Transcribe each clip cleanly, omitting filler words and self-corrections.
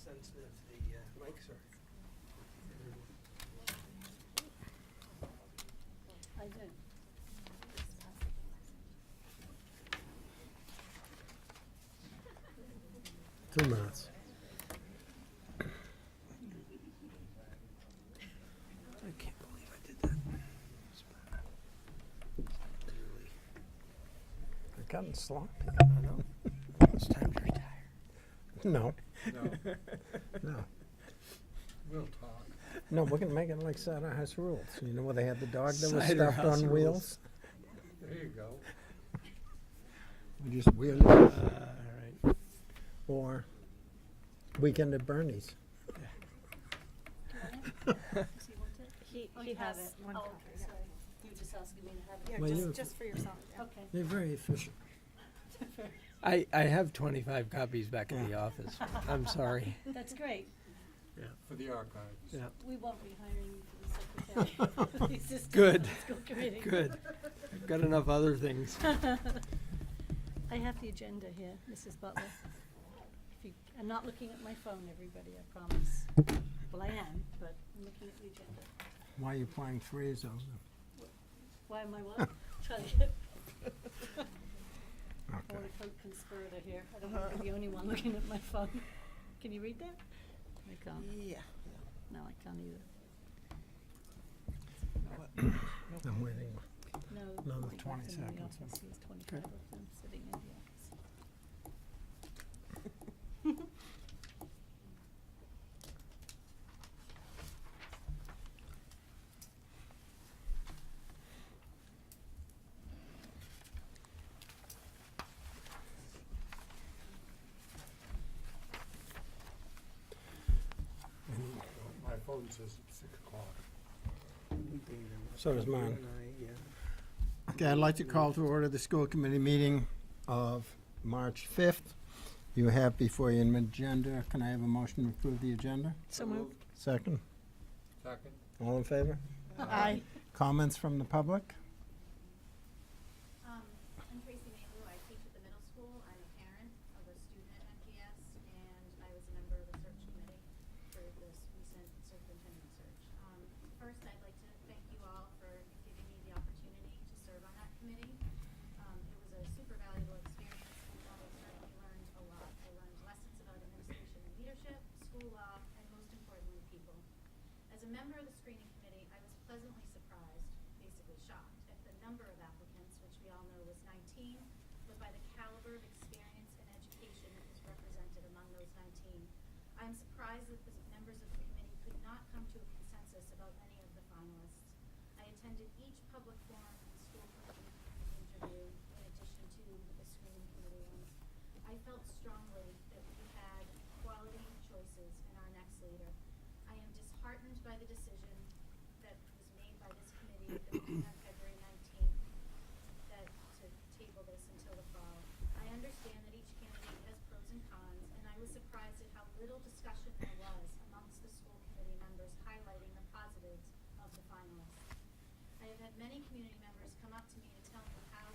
sensitive the mics are. I do. 2 minutes. I can't believe I did that. Really. I've gotten sloppy. I know. It's time to retire. No, No, no. we'll talk. No, we're gonna make it like Cider House Rules. You know where they had the dog that was Cider stuffed House on Rules. wheels? There you go. We just wheel it. All right. Or Weekend at Bernie's. He has it, one Oh, copy, okay, yeah. sorry. You were just asking me to have Yeah, it. Well, you- just for yourself. Yeah. Okay. They're very efficient. I have 25 copies back in the office. I'm sorry. That's great. For the archives. Yeah. We won't be hiring you for the secretary. for the assistant Good. on the school committee. Good. I've got enough other things. I have the agenda here, Mrs. Butler. I'm not looking at my phone, everybody, I promise. Well, I am, but I'm looking at the agenda. Why are you playing threes over Why am I what? Trying to get there? I Okay. want to conspirator here. I don't want to be the only one looking at my phone. Can you read that? I can't. Yeah. No, I can't either. I'm waiting. No. Another he 20 left them in the seconds. office. There's 25 of them sitting in the office. My phone says it's 6 o'clock. So does mine. Yeah. Okay, I'd like to call to order the school committee meeting of March 5th. You have before you an agenda. Can I have a motion to approve the agenda? So moved. Second. Second? All in favor? Aye. Comments from the public? I'm Tracy Mayhew. I teach at the middle school. I'm a parent of a student at MTS, and I was a member of the search committee for this recent superintendent search. First, I'd like to thank you all for giving me the opportunity to serve on that committee. It was a super valuable experience, and I certainly learned a lot. I learned lessons about administration and leadership, school law, and most importantly, people. As a member of the screening committee, I was pleasantly surprised, basically shocked, at the number of applicants, which we all know was 19, but by the caliber of experience and education that was represented among those 19. I'm surprised that the members of the committee could not come to a consensus about any of the finalists. I attended each public forum and school committee interview in addition to the screening committee ones. I felt strongly that we had quality choices in our next leader. I am disheartened by the decision that was made by this committee that we have February 19th that to table this until the fall. I understand that each candidate has pros and cons, and I was surprised at how little discussion there was amongst the school committee members highlighting the positives of the finalists. I have had many community members come up to me to tell me how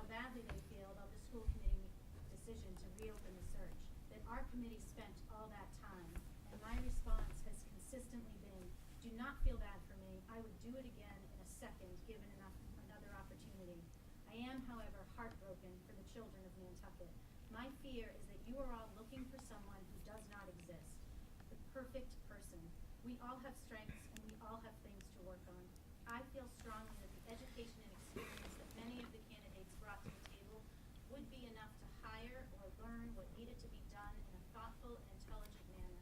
badly they feel about the school committee decision to reopen the search, that our committee spent all that time, and my response has consistently been, do not feel bad for me, I would do it again in a second given another opportunity. I am, however, heartbroken for the children of Nantucket. My fear is that you are all looking for someone who does not exist, the perfect person. We all have strengths and we all have things to work on. I feel strongly that the education and experience that many of the candidates brought to the table would be enough to hire or learn what needed to be done in a thoughtful and intelligent manner.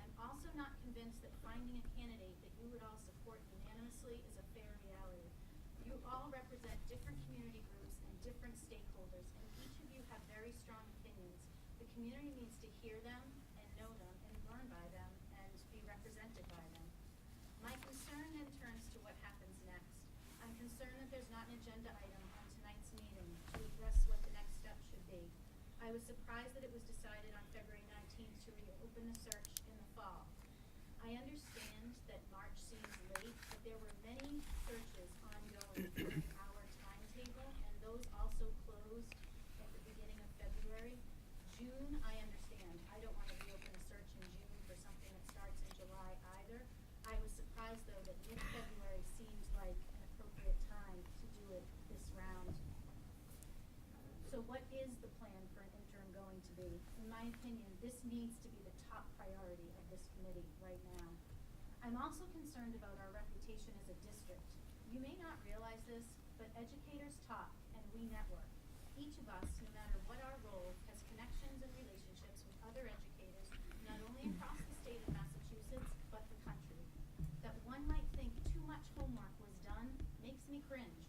I'm also not convinced that finding a candidate that you would all support unanimously is a fair reality. You all represent different community groups and different stakeholders, and each of you have very strong opinions. The community needs to hear them and know them and learn by them and be represented by them. My concern then turns to what happens next. I'm concerned that there's not an agenda item on tonight's meeting to address what the next step should be. I was surprised that it was decided on February 19th to reopen the search in the fall. I understand that March seems late, but there were many searches ongoing during our timetable, and those also closed at the beginning of February. June, I understand. I don't want to reopen a search in June for something that starts in July either. I was surprised, though, that mid-February seemed like an appropriate time to do it this round. So what is the plan for an interim going to be? In my opinion, this needs to be the top priority of this committee right now. I'm also concerned about our reputation as a district. You may not realize this, but educators talk and we network. Each of us, no matter what our role, has connections and relationships with other educators, not only across the state of Massachusetts, but the country. That one might think too much homework was done makes me cringe.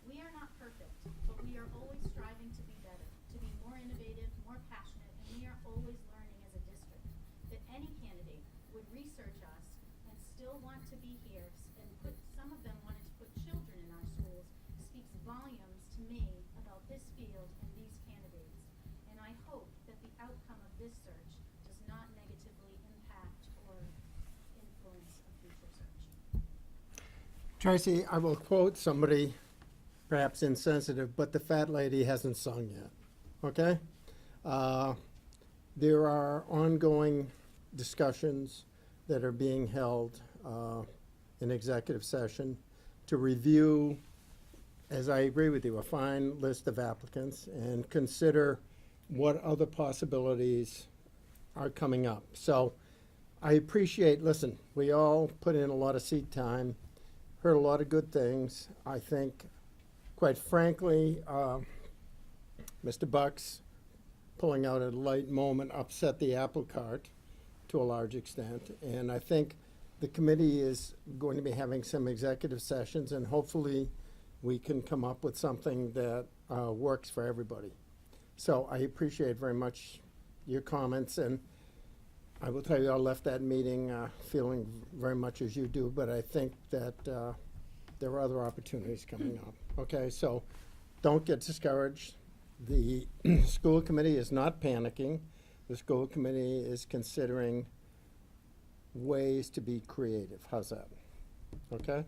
We are not perfect, but we are always striving to be better, to be more innovative, more passionate, and we are always learning as a district. That any candidate would research us and still want to be here and some of them wanted to put children in our schools speaks volumes to me about this field and these candidates. And I hope that the outcome of this search does not negatively impact or influence a future search. Tracy, I will quote somebody, perhaps insensitive, but the fat lady hasn't sung yet, okay? There are ongoing discussions that are being held in executive session to review, as I agree with you, a fine list of applicants and consider what other possibilities are coming up. So I appreciate, listen, we all put in a lot of seat time, heard a lot of good things. I think, quite frankly, Mr. Bucks pulling out at a late moment upset the apple cart to a large extent. And I think the committee is going to be having some executive sessions, and hopefully we can come up with something that works for everybody. So I appreciate very much your comments, and I will tell you, I left that meeting feeling very much as you do, but I think that there are other opportunities coming up. Okay, so don't get discouraged. The school committee is not panicking. The school committee is considering ways to be creative. How's that? Okay?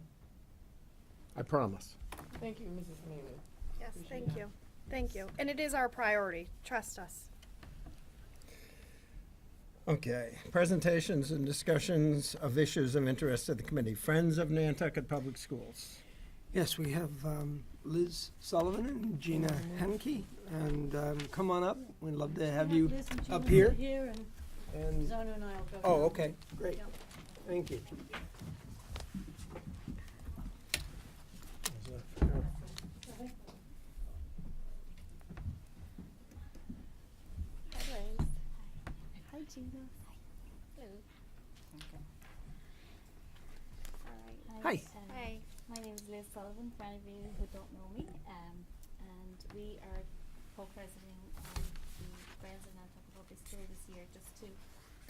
I promise. Thank you, Mrs. Neiman. Yes, Appreciate thank that. you. Thank you. And it is our priority. Trust us. Okay, presentations and discussions of issues of interest to the committee. Friends of Nantucket Public Schools. Yes, we have Liz Sullivan and Gina Henke, and come on up. We'd love to have you Liz and Gina up here. sit here and And Zona and I will go. oh, down. okay, great. Yep. Thank you. Hi, Liz. Hi, Gina. Hello. Hi. Hi. My name is Liz Sullivan, for any of you who don't know me, and we are co-presiding the Friends of Nantucket Public School this year, just to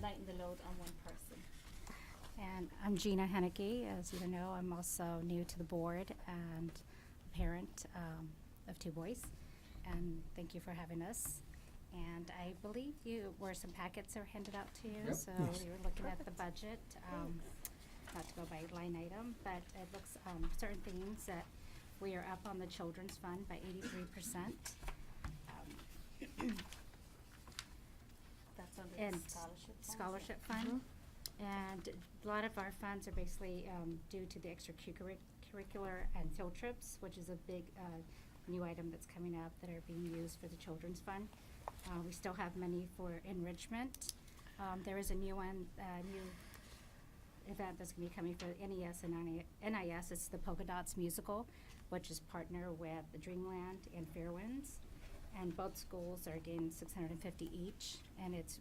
lighten the load on one person. And I'm Gina Henneke. As you know, I'm also new to the board and a parent of two boys. And thank you for having us. And I believe some packets are handed out to you. Yep. So Yes. we were looking at the budget, not to go by line item, but it looks certain things that we are up on the children's fund by 83%. That's under And the scholarship fund. scholarship fund. And a lot of our funds are basically due to the extracurricular and field trips, which is a big new item that's coming up that are being used for the children's fund. We still have money for enrichment. There is a new one, new event that's going to be coming for NES and NIS. It's the Polka Dots musical, which is partner with the Dreamland and Fairwinds. And both schools are getting $650 each, and it's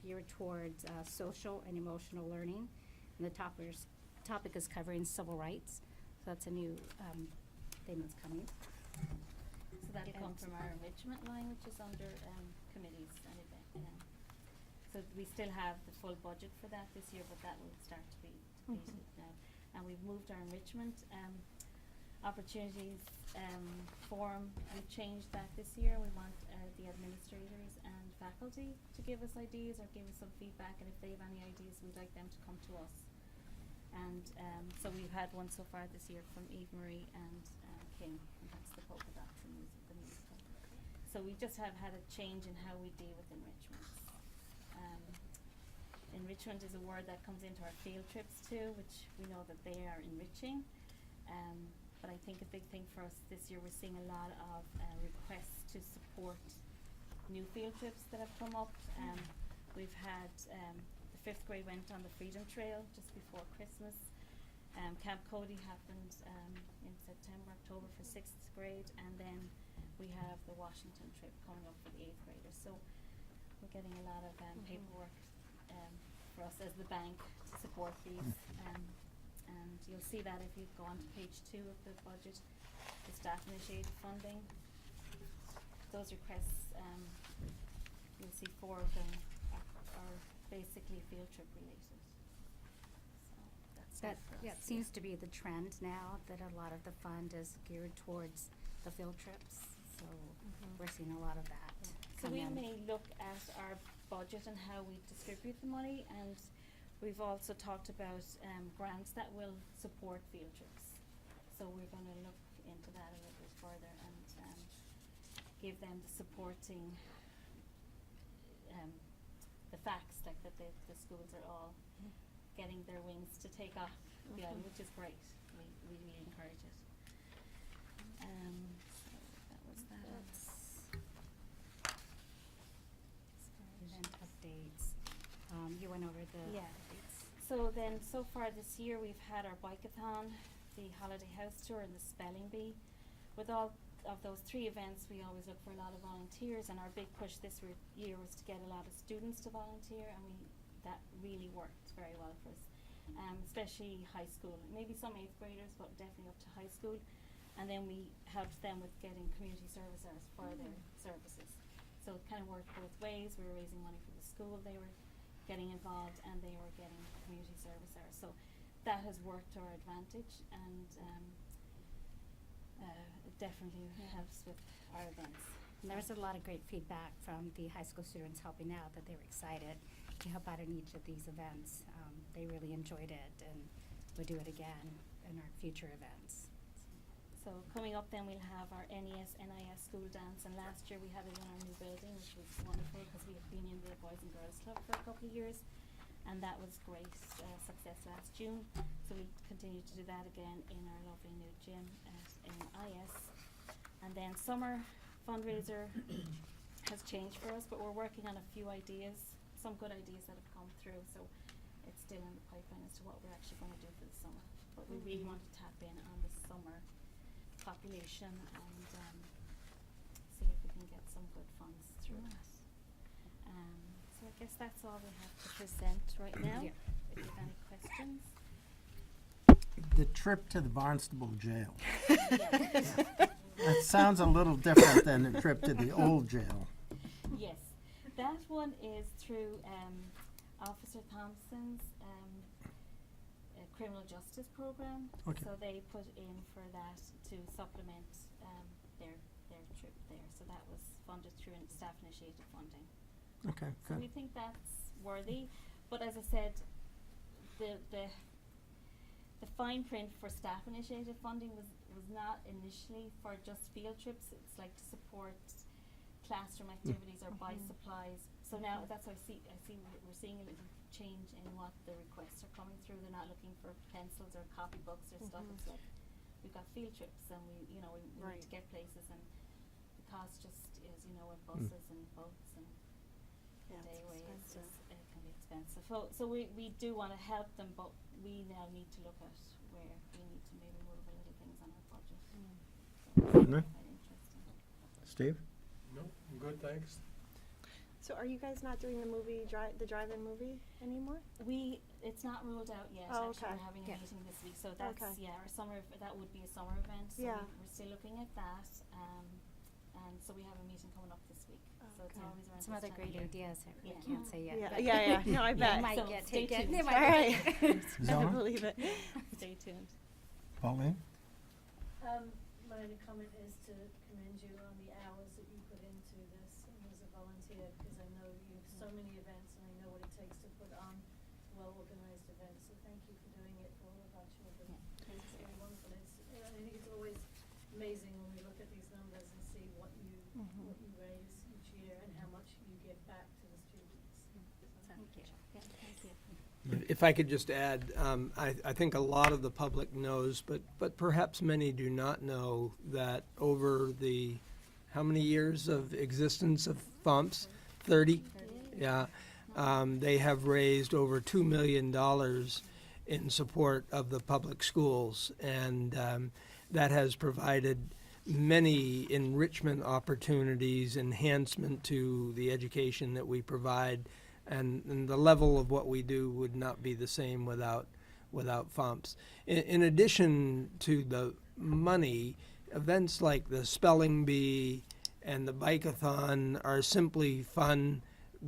geared towards social and emotional learning. And the topic is covering civil rights. So that's a new thing that's coming. So that'll come And- from our enrichment line, which is under committees and event. So we still have the full budget for that this year, but that will start to be depleted now. And we've moved our enrichment opportunities form. We've changed that this year. We want the administrators and faculty to give us ideas or give us some feedback, and if they have any ideas, we'd like them to come to us. And so we've had one so far this year from Eve Marie and King, and that's the polka dots and the musical. So we just have had a change in how we deal with enrichments. Enrichment is a word that comes into our field trips too, which we know that they are enriching. But I think a big thing for us this year, we're seeing a lot of requests to support new field trips that have come up. We've had the 5th grade went on the Freedom Trail just before Christmas. Camp Cody happened in September, October for 6th grade, and then we have the Washington trip coming up for the 8th graders. So we're getting a lot of paperwork for us as the bank to support these. And you'll see that if you go on to page 2 of the budget, the staff initiated funding. Those requests, you'll see 4 of them are basically field trip related. So that's That, it for us. yeah, it seems to be the trend now, that a lot of the fund is geared towards the field trips, so we're seeing a lot of that. So come we in. may look at our budget and how we distribute the money, and we've also talked about grants that will support field trips. So we're going to look into that a little bit further and give them the supporting the facts, like that the schools are all getting their wings to take off the island, which is great. We really encourage it. So that was that. Event updates. You went over the Yeah. updates. So then, so far this year, we've had our bike-a-thon, the holiday house tour, and the spelling bee. With all of those 3 events, we always look for a lot of volunteers, and our big push this year was to get a lot of students to volunteer, and that really worked very well for us, especially high school. Maybe some 8th graders, but definitely up to high school. And then we helped them with getting community service hours for their services. So it kind of worked both ways. We were raising money for the school, they were getting involved, and they were getting community service hours. So that has worked to our advantage, and it definitely helps with our events. And there was a lot of great feedback from the high school students helping out, that they were excited to help out in each of these events. They really enjoyed it and would do it again in our future events. So coming up then, we'll have our NES, NIS school dance, and last year we had it in our new building, which was wonderful because we had been in the Boys and Girls Club for a couple of years, and that was great success last June. So we'll continue to do that again in our lovely new gym at NIS. And then summer fundraiser has changed for us, but we're working on a few ideas, some good ideas that have come through, so it's still in the pipeline as to what we're actually going to do for the summer. But we really want to tap in on the summer population and see if we can get some good funds through that. So I guess that's all we have to present right now. Yeah. If you have any questions. The trip to the Barnstable jail. Yes. That sounds a little different than the trip to the old jail. Yes, that one is through Officer Thompson's criminal justice program. Okay. So they put in for that to supplement their trip there. So that was funded through staff initiated funding. Okay, So we good. think that's worthy, but as I said, the fine print for staff initiated funding was not initially for just field trips. It's like to support classroom activities or buy supplies. So now that's why we're seeing a little change in what the requests are coming through. They're not looking for pencils or copybooks or stuff. It's like we've got field trips and we need to get places, and the cost just is in buses and boats and day way it can be expensive. So we do want to help them, but we now need to look at where we need to maybe move a little things on our budget. So Right. it's quite interesting. Steve? No, I'm good, thanks. So are you guys not doing the movie, the drive-in movie anymore? It's not ruled out yet. Oh, Actually, okay. we're having a Yeah. meeting this week, so that's Okay. our summer. That would be a summer event. So Yeah. we're still looking at that, and so we have a meeting coming up this week. So it's Okay. always around Some this other time of great year. ideas that we Yeah. can't say yet. Yeah, but yeah. No, I bet. They might So get stay taken. tuned. They All might right. get taken. Better Zona? believe it. Stay tuned. Pauline? My only comment is to commend you on the hours that you put into this and as a volunteer, because I know you have so many events and I know what it takes to put on well-organized events. So thank you for doing it for all of our children. Yeah. It's really wonderful. I think it's always amazing when we look at these numbers and see what you what you raise each year and how much you give back to the students. Thank you. Yeah, thank you. If I could just add, I think a lot of the public knows, but perhaps many do not know that over the, how many years of existence of FUMPS? 30? Yeah. They have raised over $2 million in support of the public schools, and that has provided many enrichment opportunities, enhancement to the education that we provide, and the level of what we do would not be the same without FUMPS. In addition to the money, events like the spelling bee and the bike-a-thon are simply fun,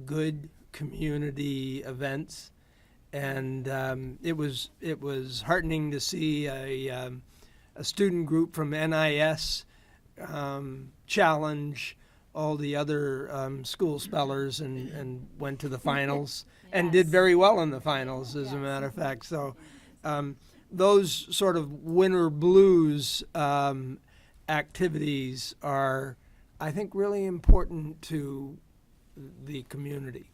good community events, and it was heartening to see a student group from NIS challenge all the other school spellers and went to the finals and did very well in the finals, as a matter of fact. So those sort of winter blues activities are, I think, really important to the community.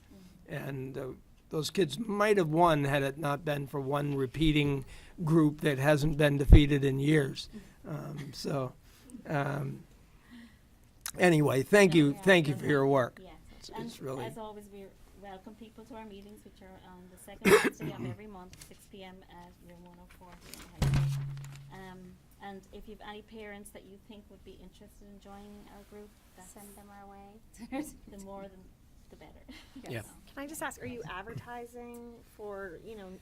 And those kids might have won had it not been for one repeating group that hasn't been defeated in years. Anyway, thank you for your work. Yeah. It's And really, as always, we welcome people to our meetings, which are on the second Wednesday of every month, 6 p.m. at room 104 here in the high school. And if you have any parents that you think would be interested in joining our group, Send them our way. the more the better. Yeah. So, Can I just ask, are you advertising for,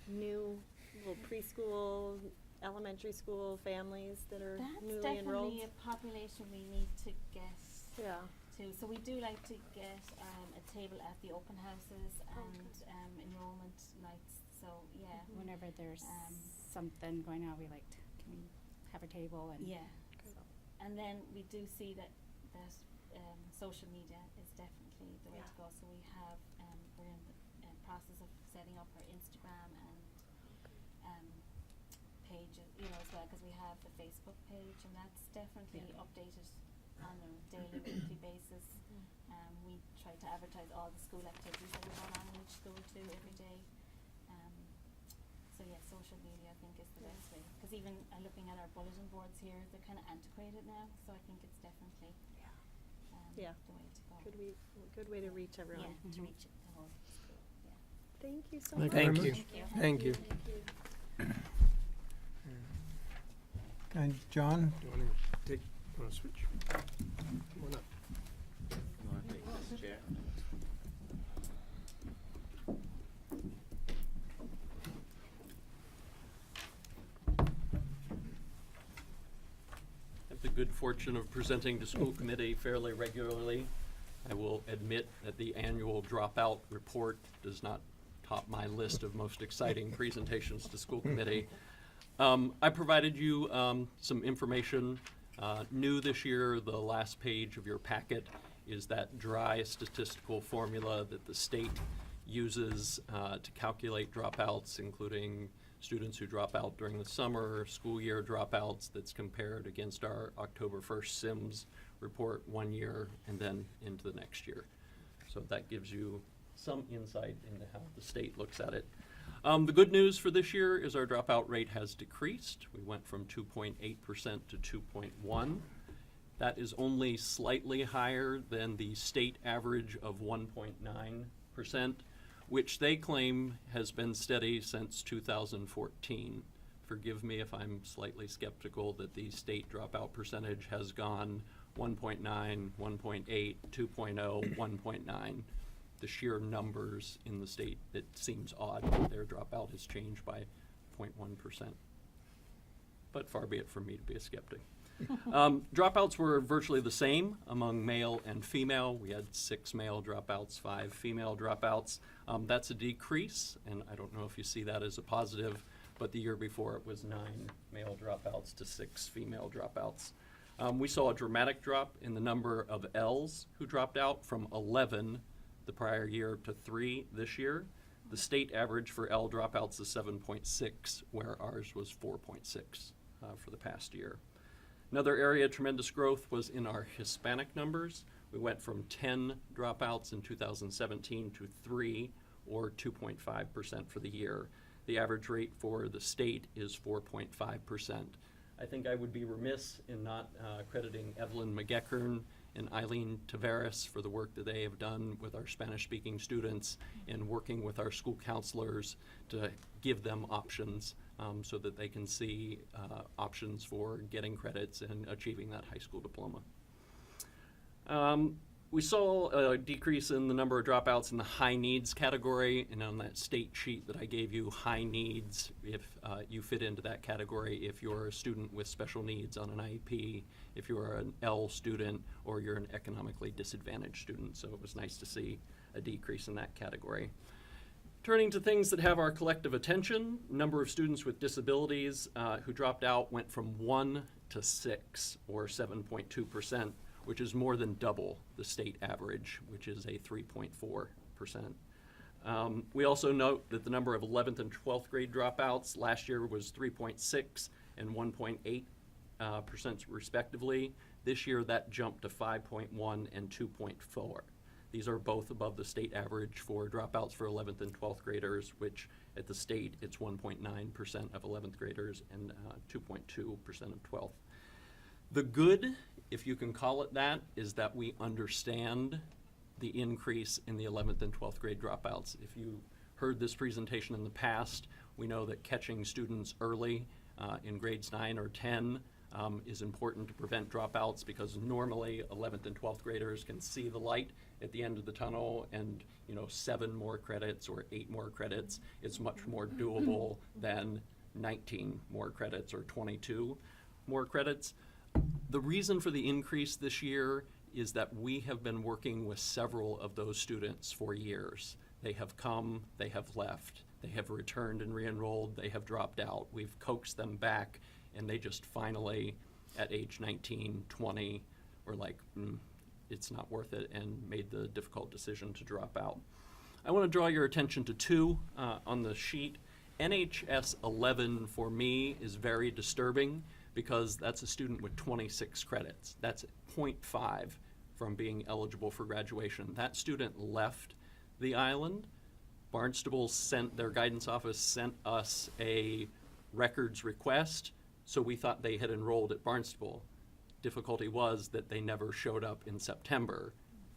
new little preschool, elementary school families that are That's newly enrolled? definitely a population we need to get Yeah. to. So we do like to get a table at the open houses and enrollment nights. So yeah. Whenever there's Um, something going on, we can we have a table and. Yeah. And then we do see that social media is definitely the way to go. So we have we're in the process of setting up our Instagram and pages, as well, because we have the Facebook page, and that's definitely updated on a daily, weekly basis. We try to advertise all the school activities that we run on in each school too every day. So yeah, social media I think is the best way. Because even looking at our bulletin boards here, they're kind of antiquated now. So I think it's definitely Yeah. the way to go. Good way to reach everyone. Yeah, to reach the whole school. Yeah. Thank you so Thank much. you very thank you. And John? Do you want to switch? Come on up. The good fortune of presenting to school committee fairly regularly. I will admit that the annual dropout report does not top my list of most exciting presentations to school committee. I provided you some information. New this year, the last page of your packet is that dry statistical formula that the state uses to calculate dropouts, including students who drop out during the summer, school year dropouts, that's compared against our October 1st SIMS report 1 year and then into the next year. So that gives you some insight into how the state looks at it. The good news for this year is our dropout rate has decreased. We went from 2.8% to 2.1%. That is only slightly higher than the state average of 1.9%. Which they claim has been steady since 2014. Forgive me if I'm slightly skeptical that the state dropout percentage has gone 1.9, 1.8, 2.0, 1.9. The sheer numbers in the state, it seems odd that their dropout has changed by 0.1%. But far be it from me to be a skeptic. Dropouts were virtually the same among male and female. We had 6 male dropouts, 5 female dropouts. That's a decrease, and I don't know if you see that as a positive, but the year before it was 9 male dropouts to 6 female dropouts. We saw a dramatic drop in the number of Ls who dropped out from 11 the prior year to 3 this year. The state average for L dropouts is 7.6, where ours was 4.6 for the past year. Another area of tremendous growth was in our Hispanic numbers. We went from 10 dropouts in 2017 to 3, or 2.5% for the year. The average rate for the state is 4.5%. I think I would be remiss in not crediting Evelyn McGeckern and Eileen Tavares for the work that they have done with our Spanish-speaking students and working with our school counselors to give them options so that they can see options for getting credits and achieving that high school diploma. We saw a decrease in the number of dropouts in the high needs category, and on that state sheet that I gave you, high needs, if you fit into that category, if you're a student with special needs on an IEP, if you're an L student, or you're an economically disadvantaged student. So it was nice to see a decrease in that category. Turning to things that have our collective attention, number of students with disabilities who dropped out went from 1 to 6, or 7.2%. Which is more than double the state average, which is a 3.4%. We also note that the number of 11th and 12th grade dropouts last year was 3.6 and 1.8% respectively. This year that jumped to 5.1 and 2.4. These are both above the state average for dropouts for 11th and 12th graders, which at the state it's 1.9% of 11th graders and 2.2% of 12th. The good, if you can call it that, is that we understand the increase in the 11th and 12th grade dropouts. If you heard this presentation in the past, we know that catching students early in grades 9 or 10 is important to prevent dropouts, because normally 11th and 12th graders can see the light at the end of the tunnel, and 7 more credits or 8 more credits is much more doable than 19 more credits or 22 more credits. The reason for the increase this year is that we have been working with several of those students for years. They have come, they have left, they have returned and re-enrolled, they have dropped out. We've coaxed them back, and they just finally, at age 19, 20, were like, it's not worth it, and made the difficult decision to drop out. I want to draw your attention to 2 on the sheet. NHS 11 for me is very disturbing, because that's a student with 26 credits. That's 0.5 from being eligible for graduation. That student left the island. Barnstable their guidance office sent us a records request, so we thought they had enrolled at Barnstable. Difficulty was that they never showed up in September.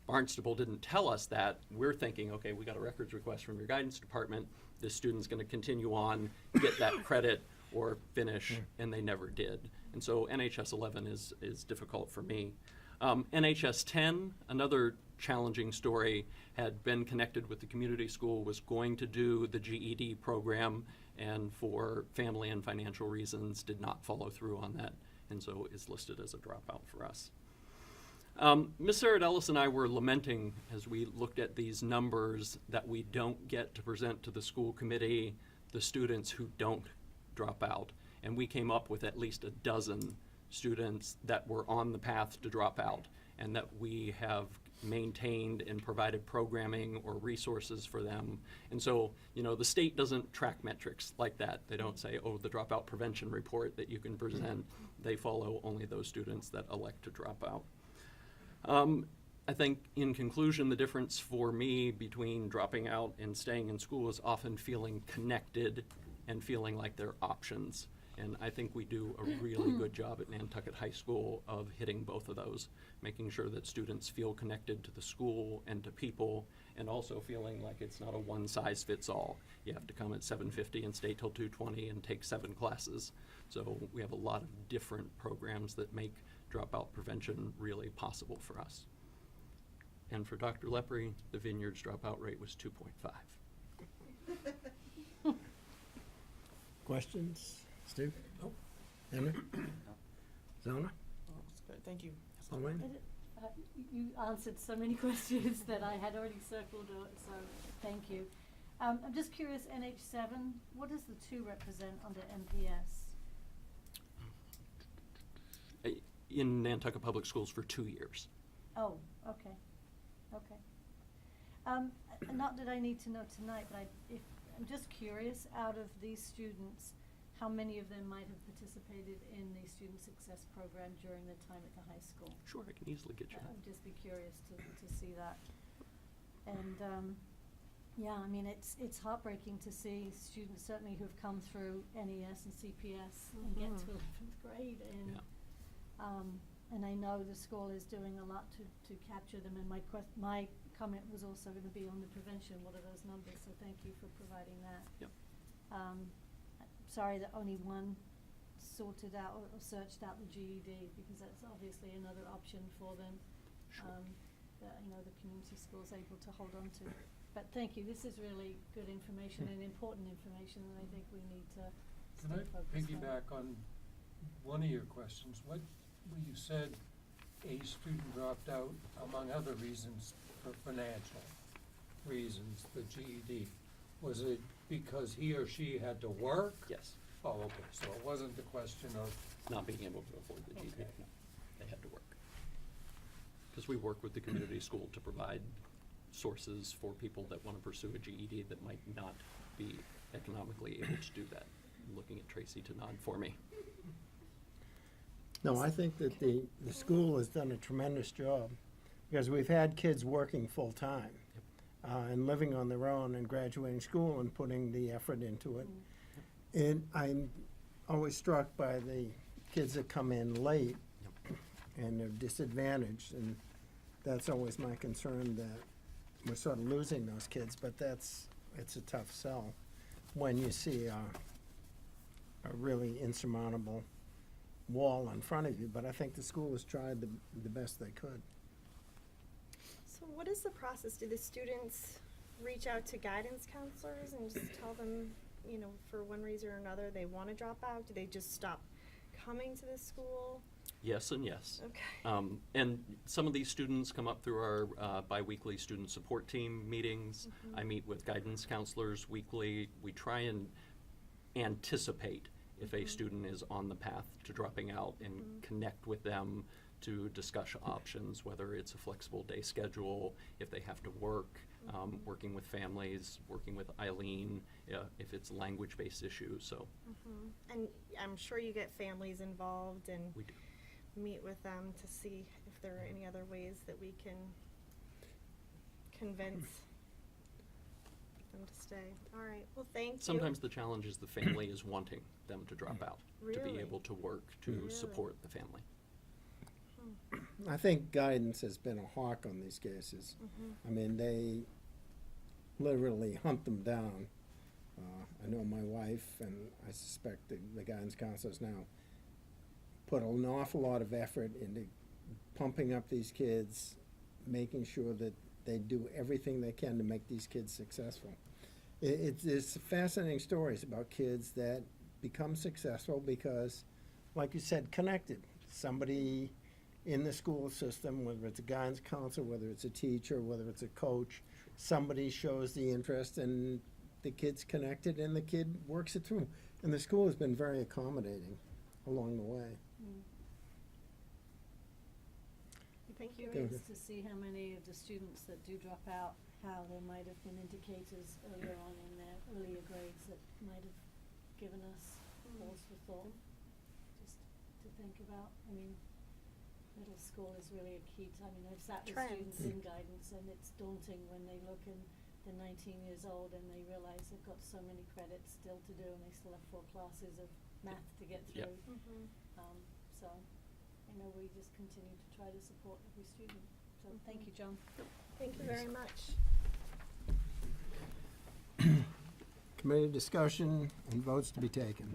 Barnstable didn't tell us that. We're thinking, okay, we got a records request from your guidance department. This student's gonna continue on, get that credit, or finish, and they never did. And so NHS 11 is difficult for me. NHS 10, another challenging story, had been connected with the community school, was going to do the GED program, and for family and financial reasons did not follow through on that, and so is listed as a dropout for us. Ms. Sarah Ellis and I were lamenting, as we looked at these numbers, that we don't get to present to the school committee the students who don't drop out, and we came up with at least a dozen students that were on the path to drop out, and that we have maintained and provided programming or resources for them. And so, the state doesn't track metrics like that. They don't say, oh, the dropout prevention report that you can present. They follow only those students that elect to drop out. I think, in conclusion, the difference for me between dropping out and staying in school is often feeling connected and feeling like there are options. And I think we do a really good job at Nantucket High School of hitting both of those, making sure that students feel connected to the school and to people, and also feeling like it's not a one-size-fits-all. You have to come at 7:50 and stay till 2:20 and take 7 classes. So we have a lot of different programs that make dropout prevention really possible for us. And for Dr. Lepre, the Vineyards dropout rate was 2.5. Questions? Steve? No. Henry? Zona? That's good, thank you. Elaine? You answered so many questions that I had already circled, so thank you. I'm just curious, NH7, what does the 2 represent under MPS? In Nantucket Public Schools for 2 years. Oh, okay. Not that I need to know tonight, but I'm just curious, out of these students, how many of them might have participated in the Student Success Program during their time at the high school? Sure, I can easily get you that. I'd just be curious to see that. And, yeah, I mean, it's heartbreaking to see students certainly who've come through NES and CPS and get to 11th grade and, and I know the school is doing a lot to capture them, and my comment was also gonna be on the prevention, what are those numbers, so thank you for providing that. Yep. Sorry that only one sorted out or searched out the GED, because that's obviously another option for them. Sure. That, you know, the community school's able to hold on to. But thank you, this is really good information and important information, and I think we need to Can stay I focused on it. piggyback on one of your questions? What you said a student dropped out, among other reasons, for financial reasons, the GED. Was it because he or she had to work? Yes, Oh, okay, so it wasn't the question of, not being able to afford the GED, Okay. no, they had to work. Because we work with the community school to provide sources for people that want to pursue a GED that might not be economically able to do that. I'm looking at Tracy to nod for me. No, I think that the school has done a tremendous job, because we've had kids working full-time and living on their own and graduating school and putting the effort into it. And I'm always struck by the kids that come in late and they're disadvantaged, and that's always my concern, that we're sort of losing those kids, but it's a tough sell when you see a really insurmountable wall in front of you, but I think the school has tried the best they could. So what is the process? Do the students reach out to guidance counselors and just tell them, you know, for one reason or another, they want to drop out? Do they just stop coming to the school? Yes and yes. Okay. And some of these students come up through our biweekly student support team meetings. I meet with guidance counselors weekly. We try and anticipate if a student is on the path to dropping out and connect with them to discuss options, whether it's a flexible day schedule, if they have to work, working with families, working with Eileen, if it's language-based issues, so. And I'm sure you get families involved and We do. meet with them to see if there are any other ways that we can convince them to stay. All right, well, thank you. Sometimes the challenge is the family is wanting them to drop out, to be Really? able to work, to Really? support the family. I think guidance has been a hawk on these cases. I mean, they literally hunt them down. I know my wife, and I suspect the guidance counselors now, put an awful lot of effort into pumping up these kids, making sure that they do everything they can to make these kids successful. It's fascinating stories about kids that become successful because, like you said, connected. Somebody in the school system, whether it's a guidance counselor, whether it's a teacher, whether it's a coach, somebody shows the interest and the kid's connected and the kid works it through. And the school has been very accommodating along the way. Thank you. Curious to see how many of the students that do drop out, how there might have been indicators earlier on in their earlier grades that might have given us pause for thought, just to think about. I mean, middle school is really a key time. I mean, I've sat with Trends. students in guidance, and it's daunting when they look and they're 19 years old and they realize they've got so many credits still to do, and they still have 4 classes of math to get Yep. through. So, I know we just continue to try to support every student. So, thank you, John. Thank you very much. Committee discussion and votes to be taken.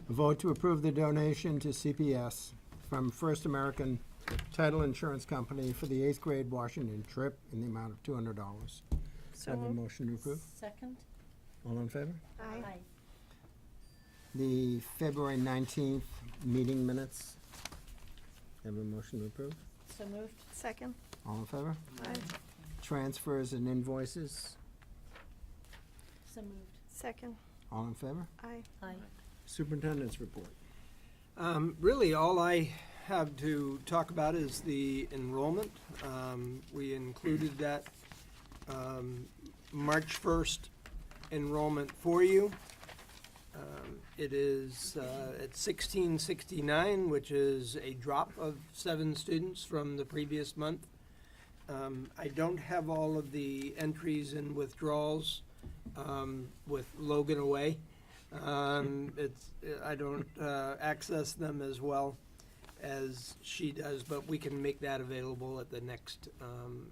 A vote to approve the donation to CPS from First American Title Insurance Company for the 8th grade Washington trip in the amount of $200. So Have a moved. motion to approve? Second? All in favor? Aye. The February 19th meeting minutes. Have a motion to approve? So moved? Second. All in favor? Aye. Transfers and invoices. So moved. Second. All in favor? Aye. Aye. Superintendent's report. Really, all I have to talk about is the enrollment. We included that March 1st enrollment for you. It is at 1669, which is a drop of 7 students from the previous month. I don't have all of the entries and withdrawals with Logan away. I don't access them as well as she does, but we can make that available at the next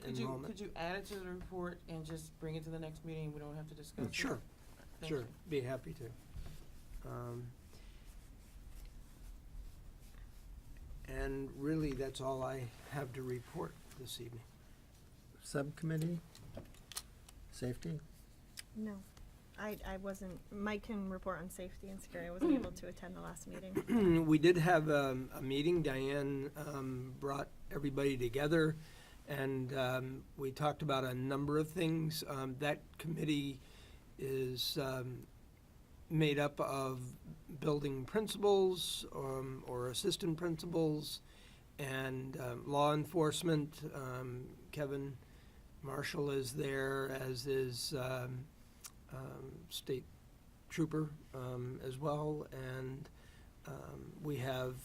enrollment. Could you add it to the report and just bring it to the next meeting? We don't have to discuss it? Sure, Thank sure, you. be happy to. And really, that's all I have to report this evening. Subcommittee, safety? No. I wasn't, Mike can report on safety and security. I wasn't able to attend the last meeting. We did have a meeting. Diane brought everybody together, and we talked about a number of things. That committee is made up of building principals or assistant principals and law enforcement. Kevin Marshall is there, as is state trooper as well, and we have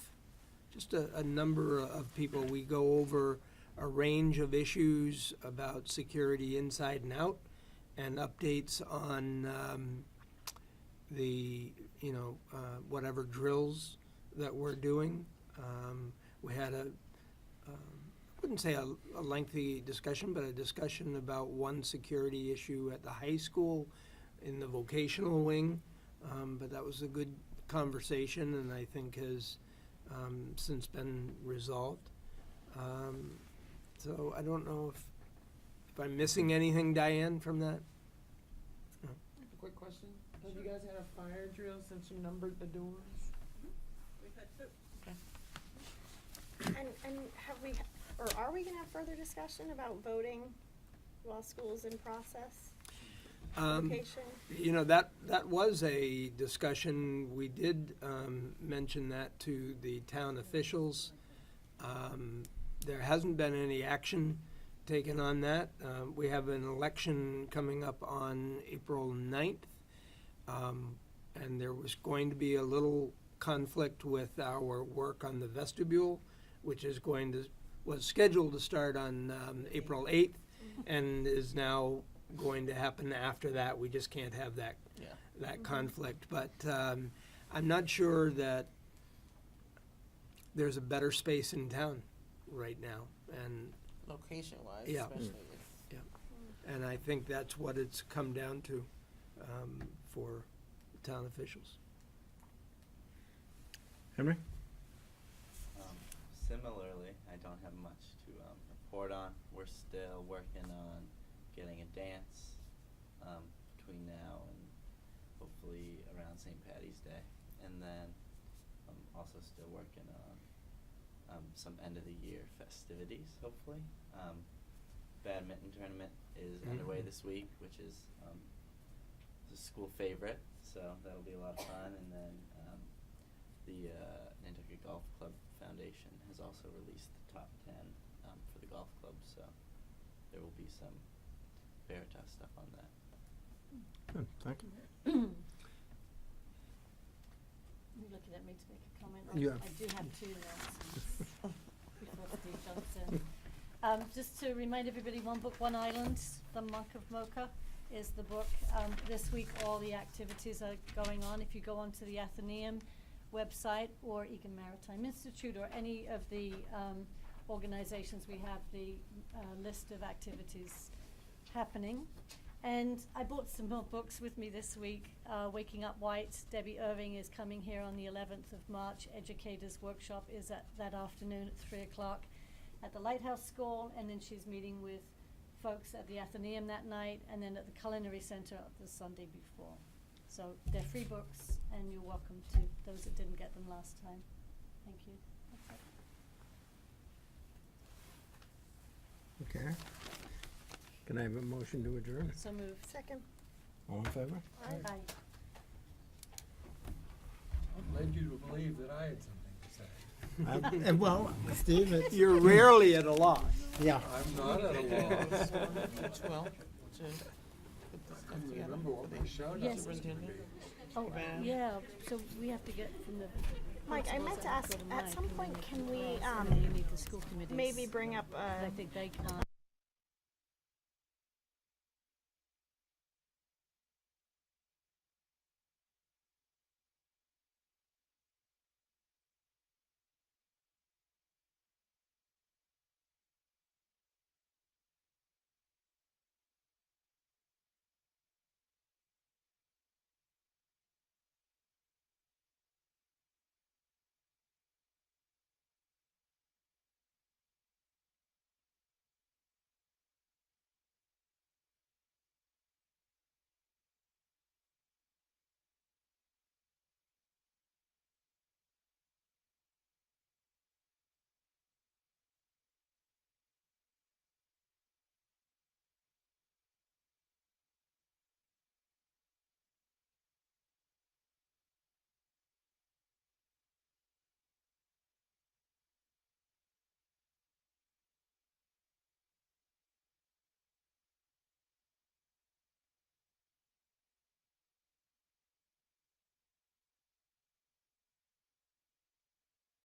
just a number of people. We go over a range of issues about security inside and out, and updates on the whatever drills that we're doing. We had I wouldn't say a lengthy discussion, but a discussion about one security issue at the high school in the vocational wing. But that was a good conversation, and I think has since been resolved. So I don't know if I'm missing anything, Diane, from that? No. A quick question. Have you guys had a fire drill since you numbered the doors? We've had 2. And have we, or are we gonna have further discussion about voting while school's in process? Location? That was a discussion. We did mention that to the town officials. There hasn't been any action taken on that. We have an election coming up on April 9th, and there was going to be a little conflict with our work on the vestibule, which was scheduled to start on April 8th, and is now going to happen after that. We just can't have that conflict. But I'm not sure that there's a better space in town right now, and Location-wise, Yeah. especially. and I think that's what it's come down to for town officials. Henry? Similarly, I don't have much to report on. We're still working on getting a dance between now and hopefully around St. Patty's Day. And then I'm also still working on some end of the year festivities, hopefully. Badminton tournament is underway this week, which is a school favorite, so that'll be a lot of fun. And then the Nantucket Golf Club Foundation has also released the top 10 for the golf club, so there will be some Veritas stuff on that. Good, thank you. You're looking at me to make a comment. Yeah. I do have 2 notes before Steve jumps in. Just to remind everybody, One Book, One Island, The Monk of Mocha is the book. This week, all the activities are going on. If you go onto the Athenaeum website or Egan Maritime Institute or any of the organizations, we have the list of activities happening. And I brought some more books with me this week. Waking Up White, Debbie Irving is coming here on the 11th of March. Educators Workshop is at that afternoon at 3 o'clock at the Lighthouse School, and then she's meeting with folks at the Athenaeum that night, and then at the Culinary Center the Sunday before. So they're free books, and you're welcome to those that didn't get them last time. Thank you. That's it. Okay. Can I have a motion to adjourn? So moved. Second. All in favor? Aye. What led you to believe that I had something to say? And well, Steve, it's, You're rarely at a loss. yeah. I'm not at a loss. 12, June. put the stuff Can you together remember what for we the showed us? Yes. superintendent? Oh, Van. yeah, so we have to get from the. Mike, I meant principals to that ask, go to at Mike, some and then point, they can go to we, us, and then you need the school committees. maybe bring up, I think they can't.